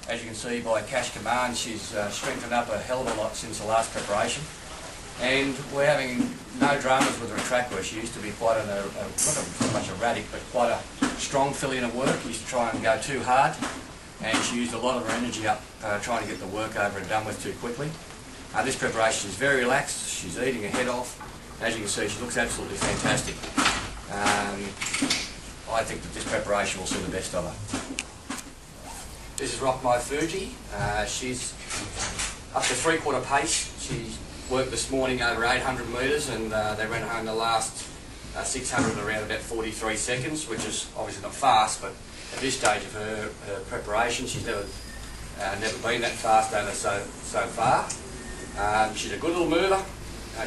As you can see by cash command, she's strengthened up a hell of a lot since the last preparation. And we're having no dramas with her at track work. She used to be quite not so much erratic, but quite a strong filly in her work. Used to try and go too hard, and she used a lot of her energy up trying to get the work over and done with too quickly. This preparation is very relaxed. She's eating her head off. As you can see, she looks absolutely fantastic. I think that this preparation will see the best of her. This is My Fuji. She's up to 3/4 pace. She worked this morning over 800 metres, and they ran home the last 600 around about 43 seconds, which is obviously not fast, but at this stage of her preparation, she's never been that fast over so far. She's a good little mover.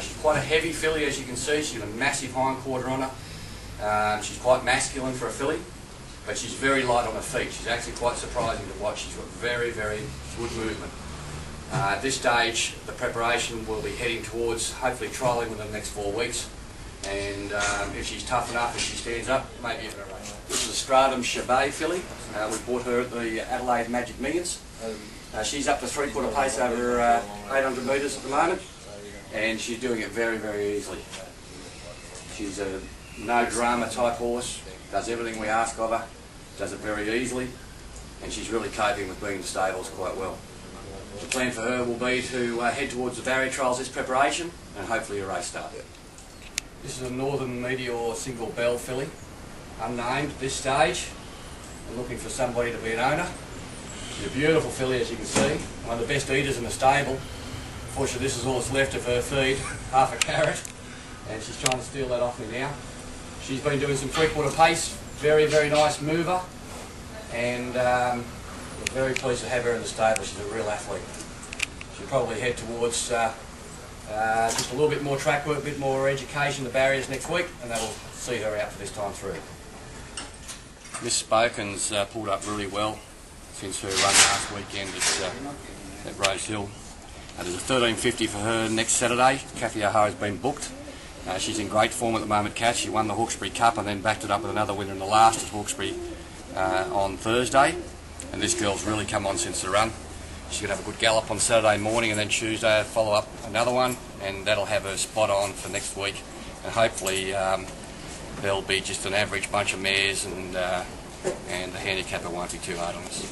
She's quite a heavy filly, as you can see. She's got a massive hind quarter on her. She's quite masculine for a filly, but she's very light on her feet. She's actually quite surprising to watch. She's got very, very good movement. At this stage, the preparation will be heading towards hopefully trialling within the next 4 weeks. And if she's tough enough, if she stands up, maybe even a race. This is a Stratum Xilai filly. We bought her at the Adelaide Magic Millions. She's up to 3/4 pace over 800 metres at the moment, and she's doing it very, very easily. She's a no drama type horse, does everything we ask of her, does it very easily, and she's really coping with being in the stables quite well. The plan for her will be to head towards the barrier trials this preparation and hopefully a race start. This is a Northern Meteor single Belle filly, unnamed at this stage. I'm looking for somebody to be an owner. She's a beautiful filly, as you can see, one of the best eaters in the stable. Unfortunately, this is all that's left of her feed, half a carrot, and she's trying to steal that off me now. She's been doing some 3/4 pace, very, very nice mover, and we're very pleased to have her in the stable. She's a real athlete. She'll probably head towards just a little bit more track work, a bit more education, the barriers next week, and that'll see her out for this time through. Miss Spoken's pulled up really well since her run last weekend at Rose Hill. There's a 13.50 for her next Saturday. Kathy O'Hara's been booked. She's in great form at the moment, Kat. She won the Hawkesbury Cup and then backed it up with another winner in the last at Hawkesbury on Thursday. And this girl's really come on since the run. She's going to have a good gallop on Saturday morning, and then Tuesday follow up another one, and that'll have her spot on for next week. And hopefully there'll be just an average bunch of mares, and the handicapper won't be too hard on us.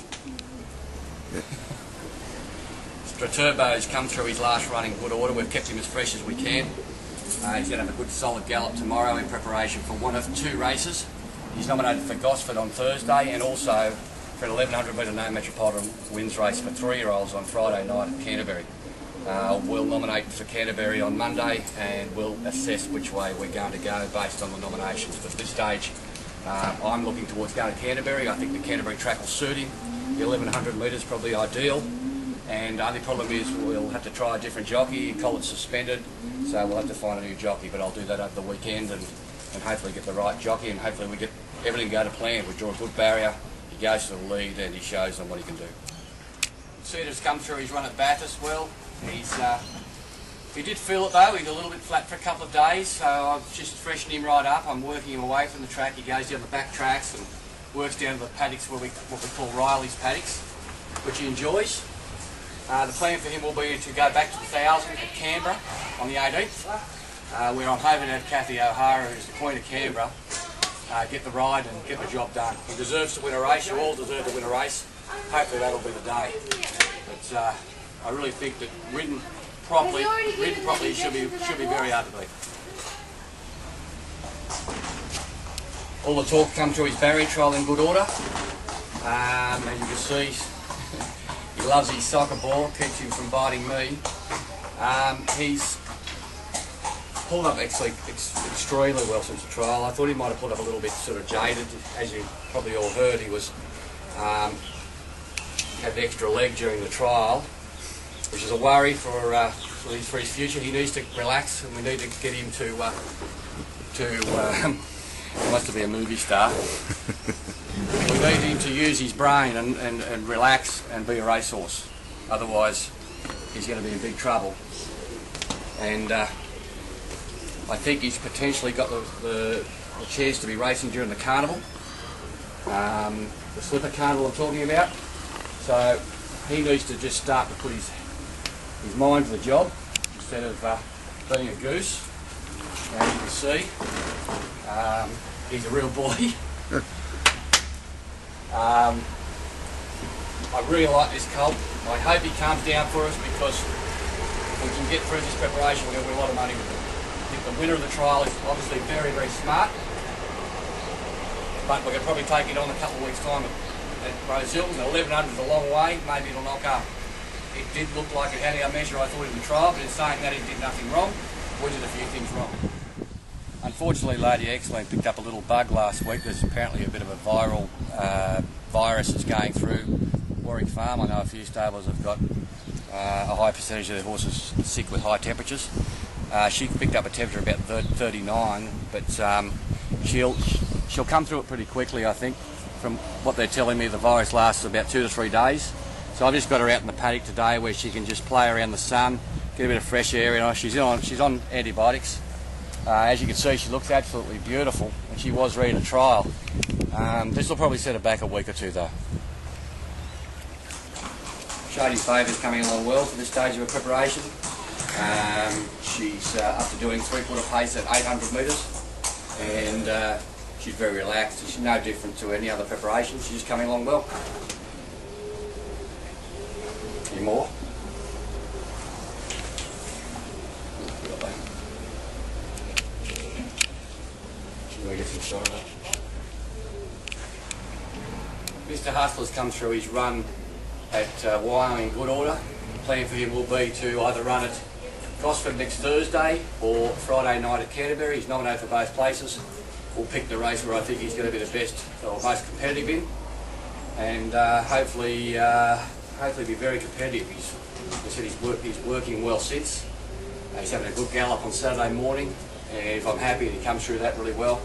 Stratus come through his last run in good order. We've kept him as fresh as we can. He's going to have a good solid gallop tomorrow in preparation for one of 2 races. He's nominated for Gosford on Thursday, and also for an 1100 metre no metropolitan wins race for 3-year-olds on Friday night at Canterbury. We'll nominate for Canterbury on Monday, and we'll assess which way we're going to go based on the nominations. But at this stage, I'm looking towards going to Canterbury. I think the Canterbury track will suit him. The 1100 metres probably ideal, and the only problem is we'll have to try a different jockey. Collett's suspended, so we'll have to find a new jockey, but I'll do that over the weekend and hopefully get the right jockey, and hopefully we get everything go to plan. We draw a good barrier, he goes to the lead, and he shows them what he can do. Stratus come through his run at Bathurst well. He did feel it though. He's a little bit flat for a couple of days, so I've just freshened him right up. I'm working him away from the track. He goes down the back tracks and works down to the paddocks, what we call Riley's paddocks, which he enjoys. The plan for him will be to go back to the 1000 at Canberra on the 18th, where I'm hoping to have Kathy O'Hara, who's the Queen of Canberra, get the ride and get the job done. He deserves to win a race. You all deserve to win a race. Hopefully that'll be the day. But I really think that ridden properly should be very hard to beat. All the talk come through his barrier trial in good order. As you can see, he loves his soccer ball, keeps him from biting me. He's pulled up actually extremely well since the trial. I thought he might have pulled up a little bit sort of jaded. As you probably all heard, he was had the extra leg during the trial, which is a worry for his future. He needs to relax, and we need to get him to he wants to be a movie star. We need him to use his brain and relax and be a racehorse. Otherwise, he's going to be in big trouble. And I think he's potentially got the chance to be racing during the Carnival, the Slipper Carnival I'm talking about. So he needs to just start to put his mind to the job instead of being a goose. As you can see, he's a real boy. I really like this colt. I hope he comes down for us because if we can get through this preparation, we're going to win a lot of money with him. I think the winner of the trial is obviously very, very smart, but we're going to probably take it on a couple of weeks' time at Brazil. 1100 is a long way, maybe it'll knock up. It did look like it had our measure, I thought, in the trial, but in saying that, it did nothing wrong. We did a few things wrong. Unfortunately, Lady Xilai picked up a little bug last week. There's apparently a bit of a viral virus that's going through Warwick Farm. I know a few stables have got a high percentage of their horses sick with high temperatures. She picked up a temperature about 39, but she'll come through it pretty quickly, I think. From what they're telling me, the virus lasts about 2 to 3 days. So I've just got her out in the paddock today where she can just play around the sun, get a bit of fresh air. You know, she's on antibiotics. As you can see, she looks absolutely beautiful, and she was ready to trial. This will probably set her back a week or two though. Shady Favour's coming along well for this stage of her preparation. She's up to doing 3/4 pace at 800 metres, and she's very relaxed. She's no different to any other preparation. She's just coming along well. Any more? Get some shot of it. Mr. Hustler's come through his run at Wyoming in good order. The plan for him will be to either run at Gosford next Thursday or Friday night at Canterbury. He's nominated for both places. We'll pick the race where I think he's going to be the best or most competitive in, and hopefully be very competitive. He said he's working well since. He's having a good gallop on Saturday morning, and if I'm happy and he comes through that really well,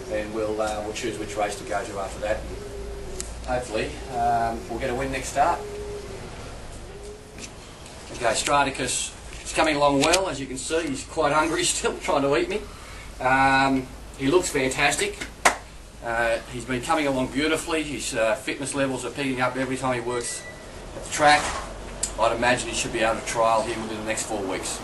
then we'll choose which race to go to after that. Hopefully, we'll get a win next start. Okay, Stratus is coming along well. As you can see, he's quite hungry still, trying to eat me. He looks fantastic. He's been coming along beautifully. His fitness levels are picking up every time he works at the track. I'd imagine he should be able to trial here within the next 4 weeks.